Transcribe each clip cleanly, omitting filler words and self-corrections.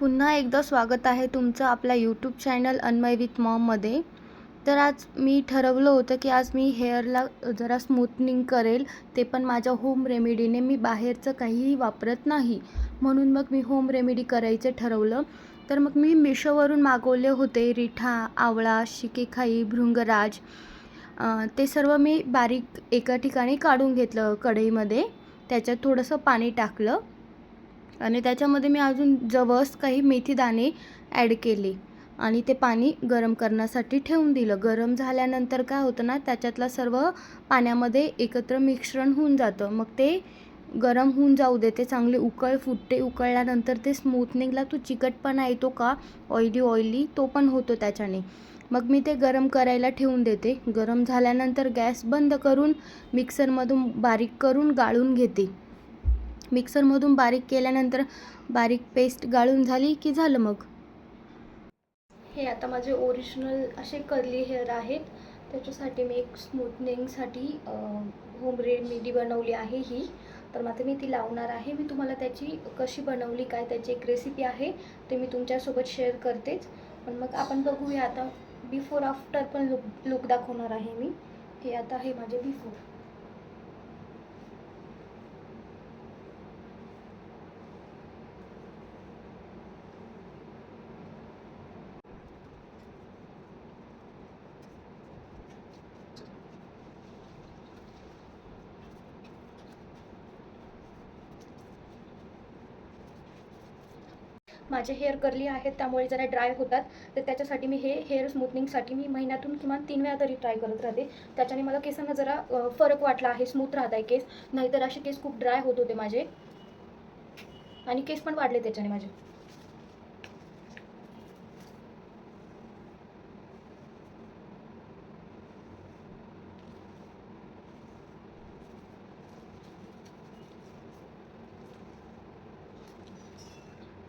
पुन्हा एकदा स्वागत आहे तुमचं आपल्या यूट्यूब चॅनल अनमय विथ मॉममध्ये. तर आज मी ठरवलं होतं की आज मी हेअरला जरा स्मूथनिंग करेल, ते पण माझ्या होम रेमेडीने. मी बाहेरचं काहीही वापरत नाही, म्हणून मग मी होम रेमेडी करायचं ठरवलं. तर मग मी मिशोवरून मागवले होते रिठा, आवळा, शिकेखाई, भृंगराज. ते सर्व मी बारीक एका ठिकाणी काढून घेतलं कढईमध्ये. त्याच्यात थोडंसं पाणी टाकलं आणि त्याच्यामध्ये मी अजून जवस काही मेथी दाणे ॲड केले आणि ते पाणी गरम करण्यासाठी ठेवून दिलं. गरम झाल्यानंतर काय होतं ना, त्याच्यातलं सर्व पाण्यामध्ये एकत्र मिश्रण होऊन जातं. मग ते गरम होऊन जाऊ दे, ते चांगले उकळ फुटते. उकळल्यानंतर ते स्मूथनिंगला तो चिकटपणा येतो का, ऑइली तो पण होतो त्याच्याने. मग मी ते गरम करायला ठेवून देते. गरम झाल्यानंतर गॅस बंद करून मिक्सरमधून बारीक करून गाळून घेते. मिक्सरमधून बारीक केल्यानंतर बारीक पेस्ट गाळून झाली की झालं. मग हे आता माझे ओरिजिनल असे कर्ली हेअर आहेत. त्याच्यासाठी मी एक स्मूथनिंगसाठी होम रेमेडी बनवली आहे ही. तर आता मी ती लावणार आहे. मी तुम्हाला त्याची कशी बनवली, काय त्याची एक रेसिपी आहे, ते मी तुमच्यासोबत शेअर करतेच. पण मग आपण बघूया आता. बिफोर आफ्टर पण लुक दाखवणार आहे मी. हे आता आहे माझे बिफोर. माझे हेअर कर्ली आहेत, त्यामुळे जरा ड्राय होतात. तर त्याच्यासाठी मी हे हेअर स्मूथनिंगसाठी मी महिन्यातून किमान 3 वेळा तरी ट्राय करत राहते. त्याच्याने मला केसांना जरा फरक वाटला आहे. स्मूथ राहत आहे केस, नाहीतर असे केस खूप ड्राय होत होते माझे, आणि केस पण वाढले त्याच्याने माझे.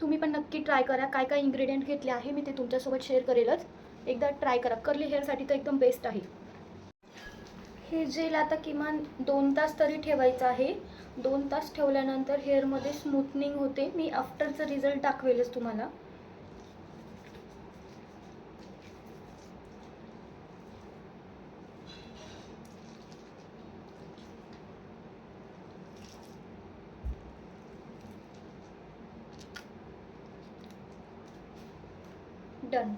तुम्ही पण नक्की ट्राय करा. काय काय इन्ग्रेडियंट घेतले आहे मी ते तुमच्यासोबत शेअर करेलच. एकदा ट्राय करा. कर्ली हेअरसाठी तर एकदम बेस्ट आहे. हे जेल आता किमान 2 तास तरी ठेवायचं आहे. 2 तास ठेवल्यानंतर हेअरमध्ये स्मूथनिंग होते. मी आफ्टरचा रिझल्ट दाखवेलच तुम्हाला. डन.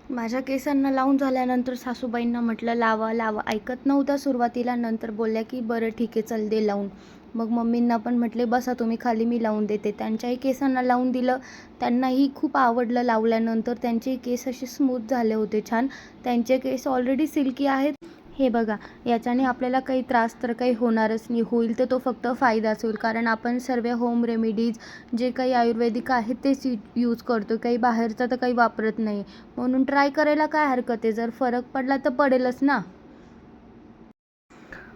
माझ्या केसांना लावून झाल्यानंतर सासूबाईंना म्हटलं लावा लावा. ऐकत नव्हत्या सुरुवातीला. नंतर बोलल्या की बरं ठीक आहे, चल दे लावून. मग मम्मींना पण म्हटले बसा तुम्ही खाली, मी लावून देते. त्यांच्याही केसांना लावून दिलं. त्यांनाही खूप आवडलं लावल्यानंतर. त्यांचे केस असे स्मूथ झाले होते छान. त्यांचे केस ऑलरेडी सिल्की आहेत. हे बघा, याच्याने आपल्याला काही त्रास तर काही होणारच नाही. होईल तर तो फक्त फायदाच होईल, कारण आपण सर्व होम रेमेडीज जे काही आयुर्वेदिक आहेत तेच यूज करतो. काही बाहेरचं तर काही वापरत नाही. म्हणून ट्राय करायला काय हरकत आहे. जर फरक पडला तर पडेलच ना.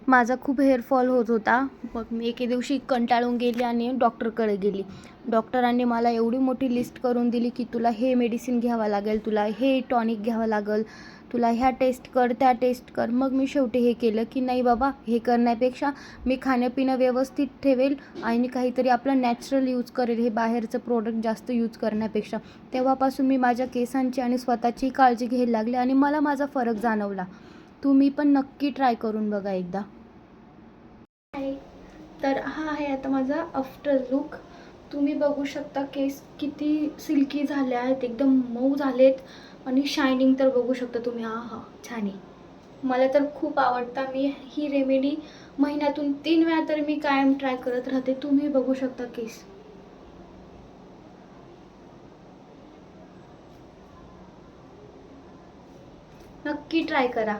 माझा खूप हेअरफॉल होत होता. मग मी एके दिवशी कंटाळून गेली आणि डॉक्टरकडे गेली. डॉक्टरांनी मला एवढी मोठी लिस्ट करून दिली की तुला हे मेडिसिन घ्यावं लागेल, तुला हे टॉनिक घ्यावं लागेल, तुला ह्या टेस्ट कर, त्या टेस्ट कर. मग मी शेवटी हे केलं की नाही बाबा, हे करण्यापेक्षा मी खाणंपिणं व्यवस्थित ठेवेल आणि काहीतरी आपलं नॅचरल यूज करेल, हे बाहेरचं प्रोडक्ट जास्त यूज करण्यापेक्षा. तेव्हापासून मी माझ्या केसांची आणि स्वतःची काळजी घ्यायला लागले आणि मला माझा फरक जाणवला. तुम्ही पण नक्की ट्राय करून बघा एकदा. तर हा आहे आता माझा आफ्टर लुक. तुम्ही बघू शकता केस किती सिल्की झाले आहेत, एकदम मऊ झालेत. आणि शायनिंग तर बघू शकता तुम्ही. हा छान आहे. मला तर खूप आवडतं. मी ही रेमेडी महिन्यातून 3 वेळा तरी मी कायम ट्राय करत राहते. तुम्ही बघू शकता केस. नक्की ट्राय करा.